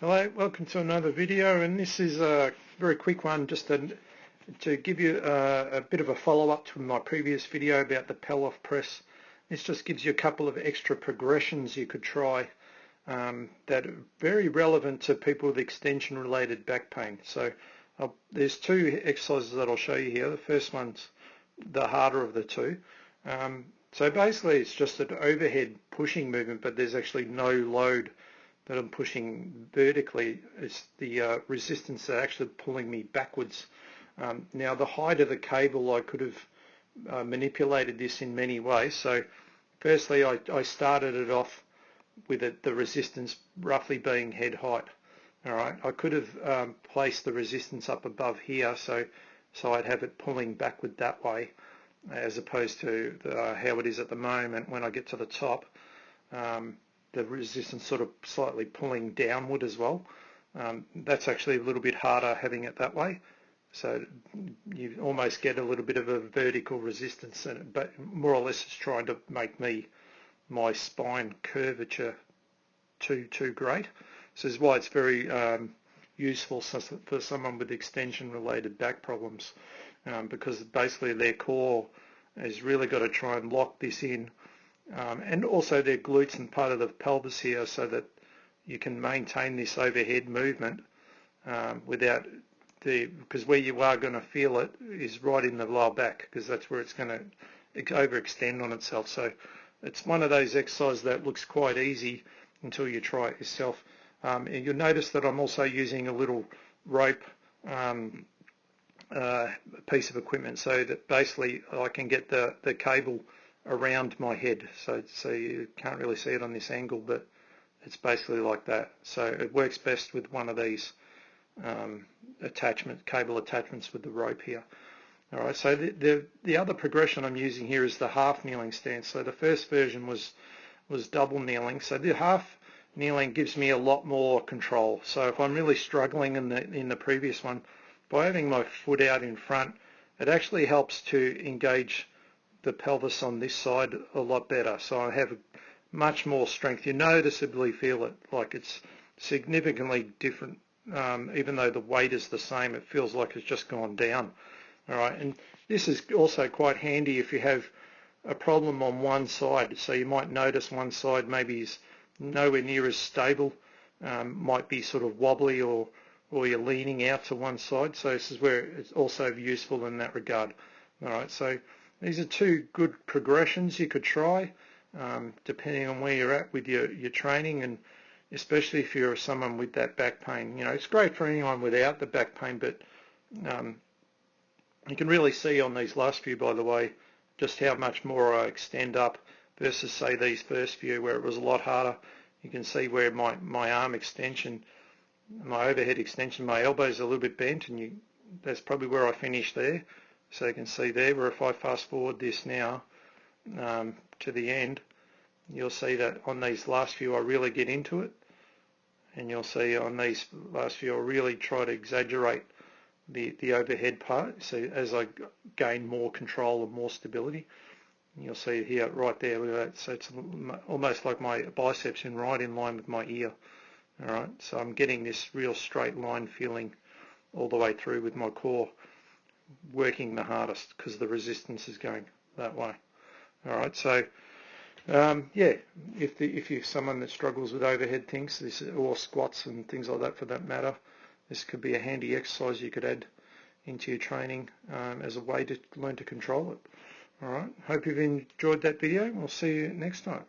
Hello, welcome to another video, and this is a very quick one just to give you a bit of a follow-up to my previous video about the Pallof press. This just gives you a couple of extra progressions you could try that are very relevant to people with extension-related back pain. So there's two exercises that I'll show you here. The first one's the harder of the two. So basically it's just an overhead pushing movement, but there's actually no load that I'm pushing vertically. It's the resistance that actually pulling me backwards. Now the height of the cable, I could have manipulated this in many ways. So firstly I started it off with the resistance roughly being head height. Alright, I could have placed the resistance up above here so I'd have it pulling backward that way, as opposed to how it is at the moment when I get to the top. The resistance sort of slightly pulling downward as well. That's actually a little bit harder having it that way. So you almost get a little bit of a vertical resistance, but more or less it's trying to make my spine curvature too great. So this is why it's very useful for someone with extension-related back problems, because basically their core has really got to try and lock this in. And also their glutes and part of the pelvis here, so that you can maintain this overhead movement without because where you are going to feel it is right in the lower back, because that's where it's going to overextend on itself. So it's one of those exercises that looks quite easy until you try it yourself. And you'll notice that I'm also using a little rope piece of equipment, so that basically I can get the cable around my head, so you can't really see it on this angle, but it's basically like that. So it works best with one of these cable attachments with the rope here. All right, so the other progression I'm using here is the half kneeling stance. So the first version was double kneeling. So the half kneeling gives me a lot more control. So if I'm really struggling in the previous one, by having my foot out in front, it actually helps to engage the pelvis on this side a lot better. So I have much more strength. You noticeably feel it, like it's significantly different. Even though the weight is the same, it feels like it's just gone down. All right, and this is also quite handy if you have a problem on one side. So you might notice one side maybe is nowhere near as stable, might be sort of wobbly, or you're leaning out to one side. So this is where it's also useful in that regard. All right, so these are two good progressions you could try, depending on where you're at with your training, and especially if you're someone with that back pain. You know, it's great for anyone without the back pain, but you can really see on these last few, by the way, just how much more I extend up versus, say, these first few where it was a lot harder. You can see where my arm extension, my overhead extension, my elbow's a little bit bent, and that's probably where I finished there. So you can see there, where if I fast forward this now to the end, you'll see that on these last few I really get into it, and you'll see on these last few I really try to exaggerate the overhead part, so as I gain more control and more stability. And you'll see here right there, look at that. So it's almost like my biceps right in line with my ear. All right, so I'm getting this real straight line feeling all the way through with my core working the hardest, because the resistance is going that way. All right, so yeah, if you're someone that struggles with overhead things, or squats and things like that for that matter, this could be a handy exercise you could add into your training as a way to learn to control it. All right, hope you've enjoyed that video. We'll see you next time.